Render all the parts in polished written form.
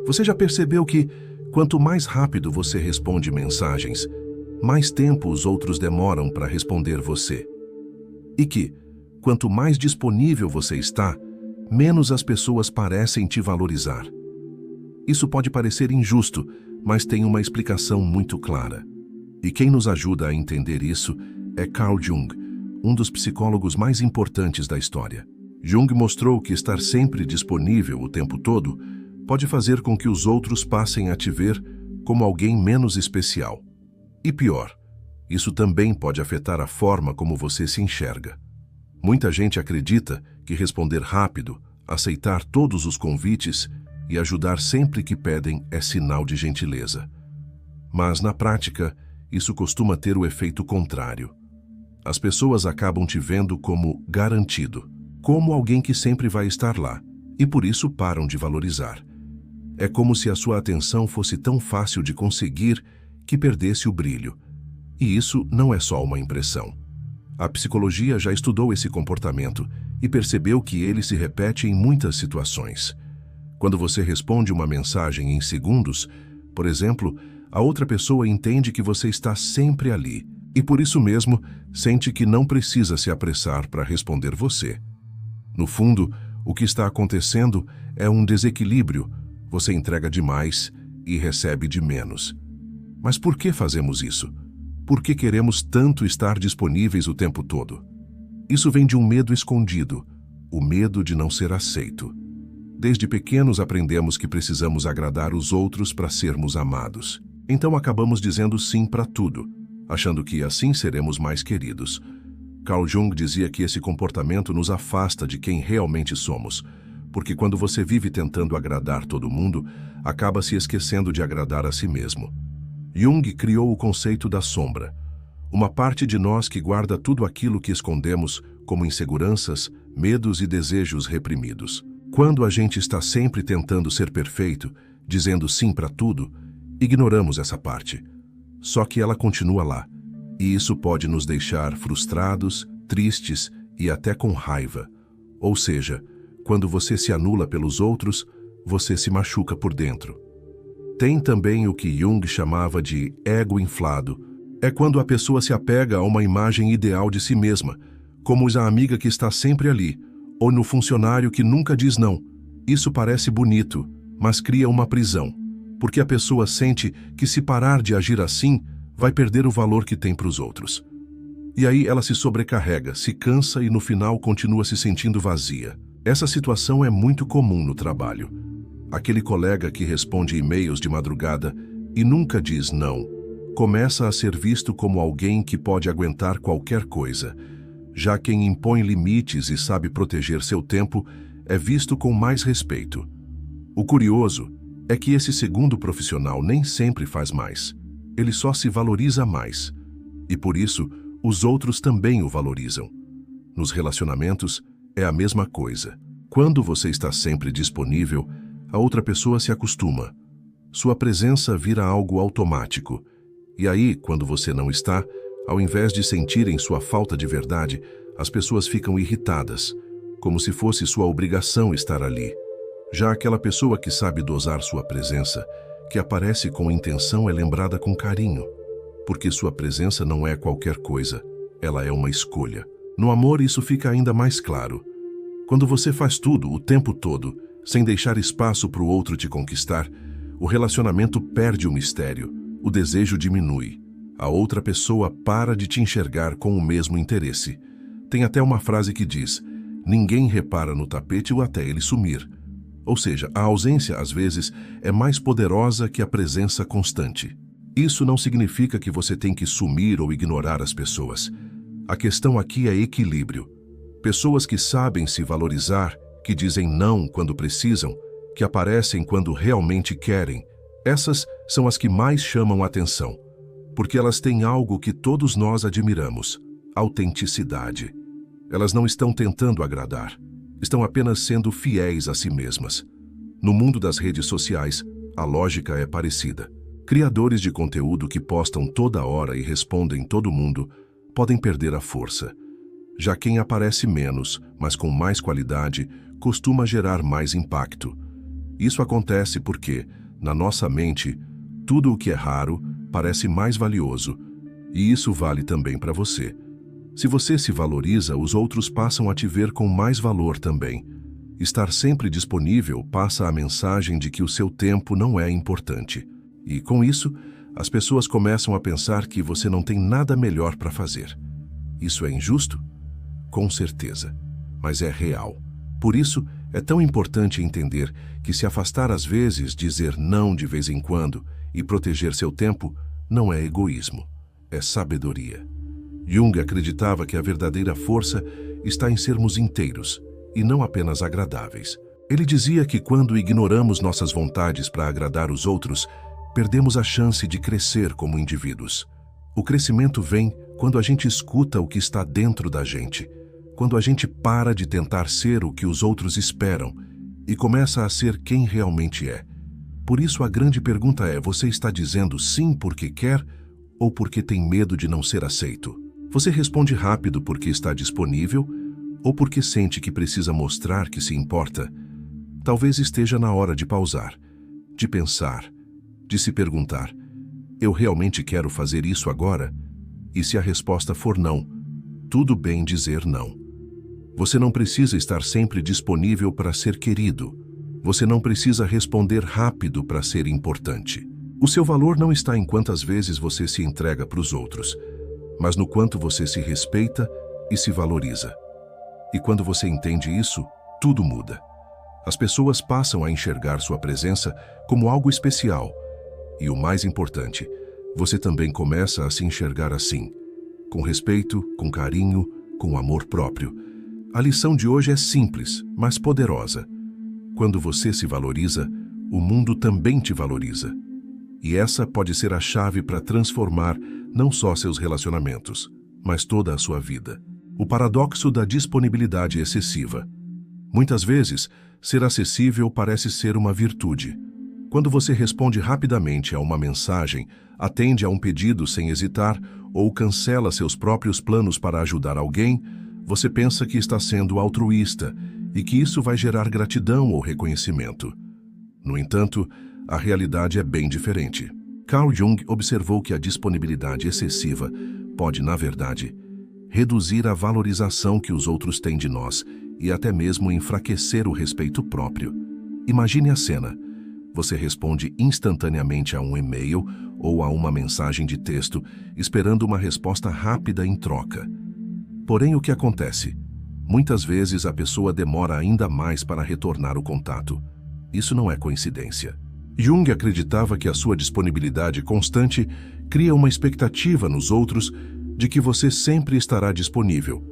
Você já percebeu que, quanto mais rápido você responde mensagens, mais tempo os outros demoram para responder você? E que, quanto mais disponível você está, menos as pessoas parecem te valorizar. Isso pode parecer injusto, mas tem uma explicação muito clara. E quem nos ajuda a entender isso é Carl Jung, um dos psicólogos mais importantes da história. Jung mostrou que estar sempre disponível o tempo todo pode fazer com que os outros passem a te ver como alguém menos especial. E pior, isso também pode afetar a forma como você se enxerga. Muita gente acredita que responder rápido, aceitar todos os convites e ajudar sempre que pedem é sinal de gentileza. Mas, na prática, isso costuma ter o efeito contrário. As pessoas acabam te vendo como garantido, como alguém que sempre vai estar lá, e por isso param de valorizar. É como se a sua atenção fosse tão fácil de conseguir que perdesse o brilho. E isso não é só uma impressão. A psicologia já estudou esse comportamento e percebeu que ele se repete em muitas situações. Quando você responde uma mensagem em segundos, por exemplo, a outra pessoa entende que você está sempre ali e, por isso mesmo, sente que não precisa se apressar para responder você. No fundo, o que está acontecendo é um desequilíbrio. Você entrega demais e recebe de menos. Mas por que fazemos isso? Por que queremos tanto estar disponíveis o tempo todo? Isso vem de um medo escondido, o medo de não ser aceito. Desde pequenos aprendemos que precisamos agradar os outros para sermos amados. Então acabamos dizendo sim para tudo, achando que assim seremos mais queridos. Carl Jung dizia que esse comportamento nos afasta de quem realmente somos, porque quando você vive tentando agradar todo mundo, acaba se esquecendo de agradar a si mesmo. Jung criou o conceito da sombra, uma parte de nós que guarda tudo aquilo que escondemos como inseguranças, medos e desejos reprimidos. Quando a gente está sempre tentando ser perfeito, dizendo sim para tudo, ignoramos essa parte. Só que ela continua lá, e isso pode nos deixar frustrados, tristes e até com raiva. Ou seja, quando você se anula pelos outros, você se machuca por dentro. Tem também o que Jung chamava de ego inflado. É quando a pessoa se apega a uma imagem ideal de si mesma, como a amiga que está sempre ali, ou no funcionário que nunca diz não. Isso parece bonito, mas cria uma prisão, porque a pessoa sente que se parar de agir assim, vai perder o valor que tem para os outros. E aí ela se sobrecarrega, se cansa e no final continua se sentindo vazia. Essa situação é muito comum no trabalho. Aquele colega que responde e-mails de madrugada e nunca diz não, começa a ser visto como alguém que pode aguentar qualquer coisa. Já quem impõe limites e sabe proteger seu tempo é visto com mais respeito. O curioso é que esse segundo profissional nem sempre faz mais. Ele só se valoriza mais. E por isso, os outros também o valorizam. Nos relacionamentos, é a mesma coisa. Quando você está sempre disponível, a outra pessoa se acostuma. Sua presença vira algo automático. E aí, quando você não está, ao invés de sentirem sua falta de verdade, as pessoas ficam irritadas, como se fosse sua obrigação estar ali. Já aquela pessoa que sabe dosar sua presença, que aparece com intenção, é lembrada com carinho, porque sua presença não é qualquer coisa, ela é uma escolha. No amor, isso fica ainda mais claro. Quando você faz tudo, o tempo todo, sem deixar espaço para o outro te conquistar, o relacionamento perde o mistério, o desejo diminui. A outra pessoa para de te enxergar com o mesmo interesse. Tem até uma frase que diz: ninguém repara no tapete ou até ele sumir. Ou seja, a ausência, às vezes, é mais poderosa que a presença constante. Isso não significa que você tem que sumir ou ignorar as pessoas. A questão aqui é equilíbrio. Pessoas que sabem se valorizar, que dizem não quando precisam, que aparecem quando realmente querem, essas são as que mais chamam atenção, porque elas têm algo que todos nós admiramos: autenticidade. Elas não estão tentando agradar, estão apenas sendo fiéis a si mesmas. No mundo das redes sociais, a lógica é parecida. Criadores de conteúdo que postam toda hora e respondem todo mundo podem perder a força. Já quem aparece menos, mas com mais qualidade, costuma gerar mais impacto. Isso acontece porque, na nossa mente, tudo o que é raro parece mais valioso, e isso vale também para você. Se você se valoriza, os outros passam a te ver com mais valor também. Estar sempre disponível passa a mensagem de que o seu tempo não é importante. E, com isso, as pessoas começam a pensar que você não tem nada melhor para fazer. Isso é injusto? Com certeza, mas é real. Por isso, é tão importante entender que se afastar às vezes, dizer não de vez em quando e proteger seu tempo não é egoísmo, é sabedoria. Jung acreditava que a verdadeira força está em sermos inteiros e não apenas agradáveis. Ele dizia que quando ignoramos nossas vontades para agradar os outros, perdemos a chance de crescer como indivíduos. O crescimento vem quando a gente escuta o que está dentro da gente, quando a gente para de tentar ser o que os outros esperam e começa a ser quem realmente é. Por isso a grande pergunta é: você está dizendo sim porque quer ou porque tem medo de não ser aceito? Você responde rápido porque está disponível ou porque sente que precisa mostrar que se importa? Talvez esteja na hora de pausar, de pensar, de se perguntar: eu realmente quero fazer isso agora? E se a resposta for não, tudo bem dizer não. Você não precisa estar sempre disponível para ser querido. Você não precisa responder rápido para ser importante. O seu valor não está em quantas vezes você se entrega para os outros, mas no quanto você se respeita e se valoriza. E quando você entende isso, tudo muda. As pessoas passam a enxergar sua presença como algo especial. E o mais importante, você também começa a se enxergar assim, com respeito, com carinho, com amor próprio. A lição de hoje é simples, mas poderosa. Quando você se valoriza, o mundo também te valoriza. E essa pode ser a chave para transformar não só seus relacionamentos, mas toda a sua vida. O paradoxo da disponibilidade excessiva. Muitas vezes, ser acessível parece ser uma virtude. Quando você responde rapidamente a uma mensagem, atende a um pedido sem hesitar ou cancela seus próprios planos para ajudar alguém, você pensa que está sendo altruísta e que isso vai gerar gratidão ou reconhecimento. No entanto, a realidade é bem diferente. Carl Jung observou que a disponibilidade excessiva pode, na verdade, reduzir a valorização que os outros têm de nós e até mesmo enfraquecer o respeito próprio. Imagine a cena. Você responde instantaneamente a um e-mail ou a uma mensagem de texto, esperando uma resposta rápida em troca. Porém, o que acontece? Muitas vezes a pessoa demora ainda mais para retornar o contato. Isso não é coincidência. Jung acreditava que a sua disponibilidade constante cria uma expectativa nos outros de que você sempre estará disponível.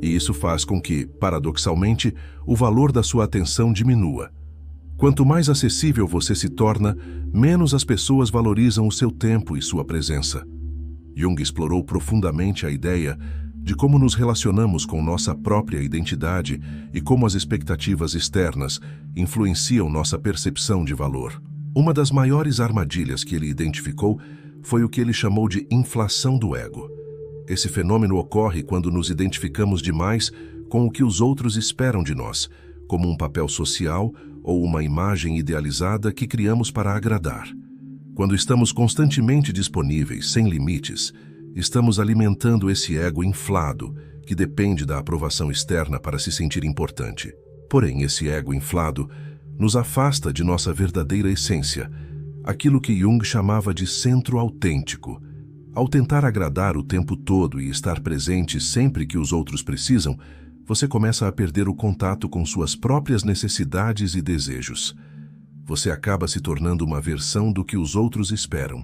E isso faz com que, paradoxalmente, o valor da sua atenção diminua. Quanto mais acessível você se torna, menos as pessoas valorizam o seu tempo e sua presença. Jung explorou profundamente a ideia de como nos relacionamos com nossa própria identidade e como as expectativas externas influenciam nossa percepção de valor. Uma das maiores armadilhas que ele identificou foi o que ele chamou de inflação do ego. Esse fenômeno ocorre quando nos identificamos demais com o que os outros esperam de nós, como um papel social ou uma imagem idealizada que criamos para agradar. Quando estamos constantemente disponíveis, sem limites, estamos alimentando esse ego inflado, que depende da aprovação externa para se sentir importante. Porém, esse ego inflado nos afasta de nossa verdadeira essência, aquilo que Jung chamava de centro autêntico. Ao tentar agradar o tempo todo e estar presente sempre que os outros precisam, você começa a perder o contato com suas próprias necessidades e desejos. Você acaba se tornando uma versão do que os outros esperam,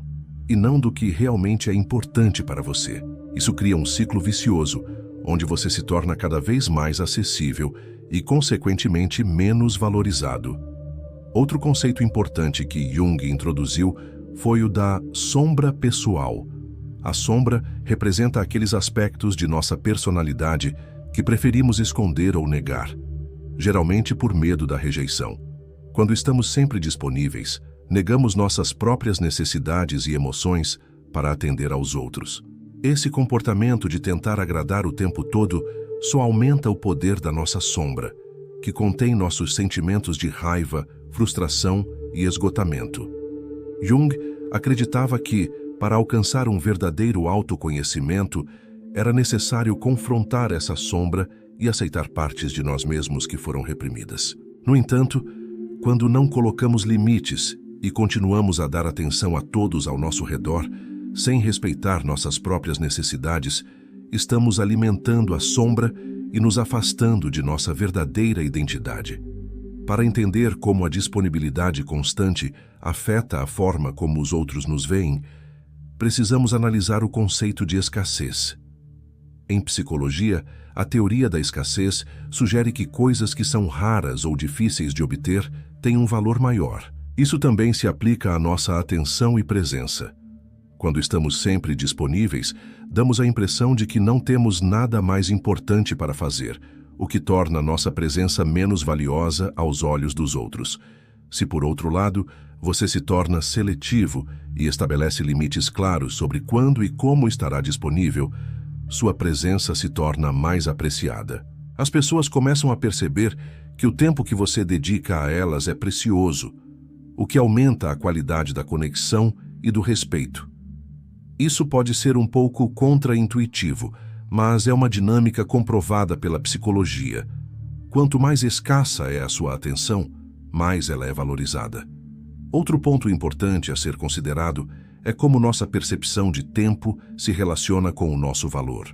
e não do que realmente é importante para você. Isso cria um ciclo vicioso, onde você se torna cada vez mais acessível e, consequentemente, menos valorizado. Outro conceito importante que Jung introduziu foi o da sombra pessoal. A sombra representa aqueles aspectos de nossa personalidade que preferimos esconder ou negar, geralmente por medo da rejeição. Quando estamos sempre disponíveis, negamos nossas próprias necessidades e emoções para atender aos outros. Esse comportamento de tentar agradar o tempo todo só aumenta o poder da nossa sombra, que contém nossos sentimentos de raiva, frustração e esgotamento. Jung acreditava que, para alcançar um verdadeiro autoconhecimento, era necessário confrontar essa sombra e aceitar partes de nós mesmos que foram reprimidas. No entanto, quando não colocamos limites e continuamos a dar atenção a todos ao nosso redor, sem respeitar nossas próprias necessidades, estamos alimentando a sombra e nos afastando de nossa verdadeira identidade. Para entender como a disponibilidade constante afeta a forma como os outros nos veem, precisamos analisar o conceito de escassez. Em psicologia, a teoria da escassez sugere que coisas que são raras ou difíceis de obter têm um valor maior. Isso também se aplica à nossa atenção e presença. Quando estamos sempre disponíveis, damos a impressão de que não temos nada mais importante para fazer, o que torna nossa presença menos valiosa aos olhos dos outros. Se, por outro lado, você se torna seletivo e estabelece limites claros sobre quando e como estará disponível, sua presença se torna mais apreciada. As pessoas começam a perceber que o tempo que você dedica a elas é precioso, o que aumenta a qualidade da conexão e do respeito. Isso pode ser um pouco contraintuitivo, mas é uma dinâmica comprovada pela psicologia. Quanto mais escassa é a sua atenção, mais ela é valorizada. Outro ponto importante a ser considerado é como nossa percepção de tempo se relaciona com o nosso valor.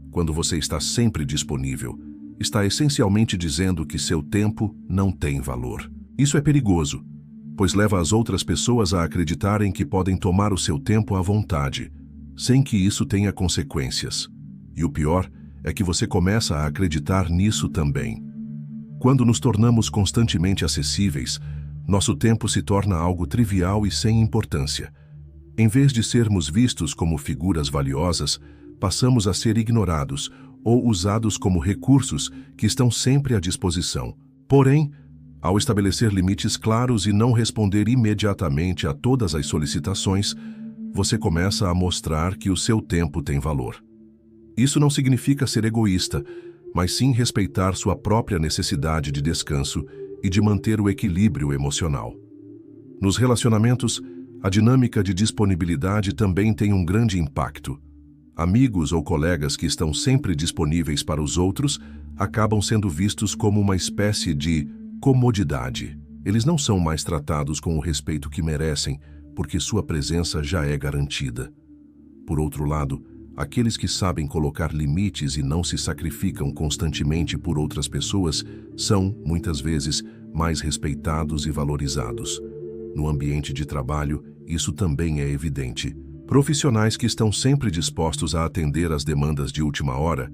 Quando você está sempre disponível, está essencialmente dizendo que seu tempo não tem valor. Isso é perigoso, pois leva as outras pessoas a acreditarem que podem tomar o seu tempo à vontade, sem que isso tenha consequências. E o pior é que você começa a acreditar nisso também. Quando nos tornamos constantemente acessíveis, nosso tempo se torna algo trivial e sem importância. Em vez de sermos vistos como figuras valiosas, passamos a ser ignorados ou usados como recursos que estão sempre à disposição. Porém, ao estabelecer limites claros e não responder imediatamente a todas as solicitações, você começa a mostrar que o seu tempo tem valor. Isso não significa ser egoísta, mas sim respeitar sua própria necessidade de descanso e de manter o equilíbrio emocional. Nos relacionamentos, a dinâmica de disponibilidade também tem um grande impacto. Amigos ou colegas que estão sempre disponíveis para os outros acabam sendo vistos como uma espécie de comodidade. Eles não são mais tratados com o respeito que merecem, porque sua presença já é garantida. Por outro lado, aqueles que sabem colocar limites e não se sacrificam constantemente por outras pessoas são, muitas vezes, mais respeitados e valorizados. No ambiente de trabalho, isso também é evidente. Profissionais que estão sempre dispostos a atender às demandas de última hora,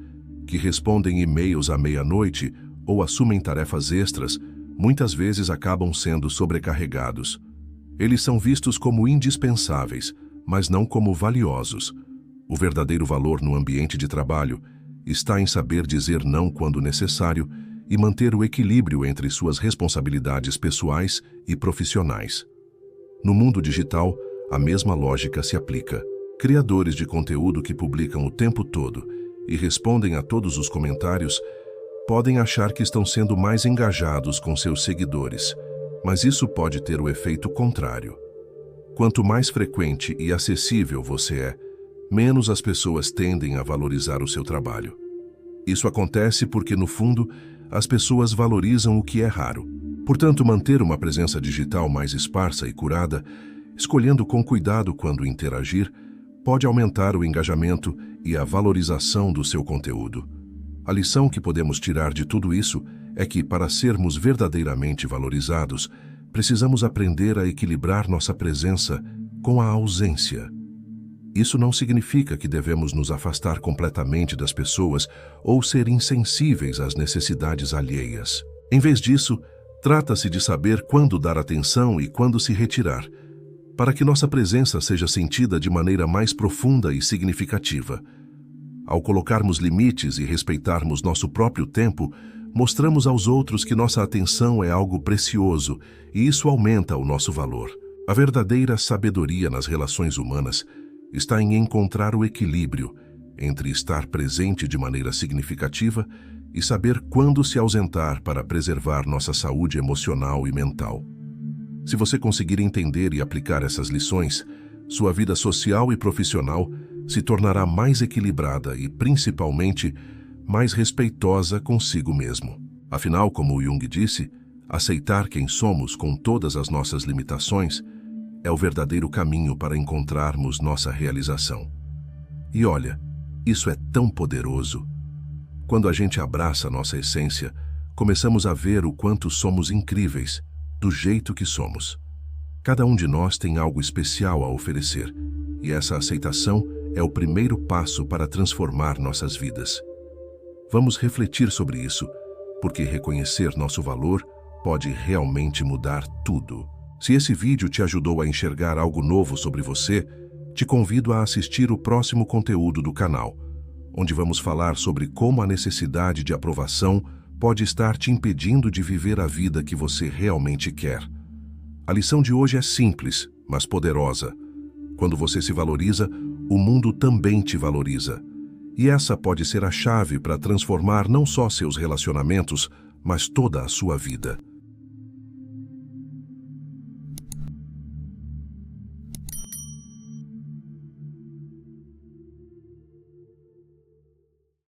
que respondem e-mails à meia-noite ou assumem tarefas extras, muitas vezes acabam sendo sobrecarregados. Eles são vistos como indispensáveis, mas não como valiosos. O verdadeiro valor no ambiente de trabalho está em saber dizer não quando necessário e manter o equilíbrio entre suas responsabilidades pessoais e profissionais. No mundo digital, a mesma lógica se aplica. Criadores de conteúdo que publicam o tempo todo e respondem a todos os comentários podem achar que estão sendo mais engajados com seus seguidores, mas isso pode ter o efeito contrário. Quanto mais frequente e acessível você é, menos as pessoas tendem a valorizar o seu trabalho. Isso acontece porque, no fundo, as pessoas valorizam o que é raro. Portanto, manter uma presença digital mais esparsa e curada, escolhendo com cuidado quando interagir, pode aumentar o engajamento e a valorização do seu conteúdo. A lição que podemos tirar de tudo isso é que, para sermos verdadeiramente valorizados, precisamos aprender a equilibrar nossa presença com a ausência. Isso não significa que devemos nos afastar completamente das pessoas ou ser insensíveis às necessidades alheias. Em vez disso, trata-se de saber quando dar atenção e quando se retirar, para que nossa presença seja sentida de maneira mais profunda e significativa. Ao colocarmos limites e respeitarmos nosso próprio tempo, mostramos aos outros que nossa atenção é algo precioso e isso aumenta o nosso valor. A verdadeira sabedoria nas relações humanas está em encontrar o equilíbrio entre estar presente de maneira significativa e saber quando se ausentar para preservar nossa saúde emocional e mental. Se você conseguir entender e aplicar essas lições, sua vida social e profissional se tornará mais equilibrada e, principalmente, mais respeitosa consigo mesmo. Afinal, como Jung disse, aceitar quem somos com todas as nossas limitações é o verdadeiro caminho para encontrarmos nossa realização. E olha, isso é tão poderoso. Quando a gente abraça nossa essência, começamos a ver o quanto somos incríveis, do jeito que somos. Cada um de nós tem algo especial a oferecer, e essa aceitação é o primeiro passo para transformar nossas vidas. Vamos refletir sobre isso, porque reconhecer nosso valor pode realmente mudar tudo. Se esse vídeo te ajudou a enxergar algo novo sobre você, te convido a assistir o próximo conteúdo do canal, onde vamos falar sobre como a necessidade de aprovação pode estar te impedindo de viver a vida que você realmente quer. A lição de hoje é simples, mas poderosa. Quando você se valoriza, o mundo também te valoriza. E essa pode ser a chave para transformar não só seus relacionamentos, mas toda a sua vida.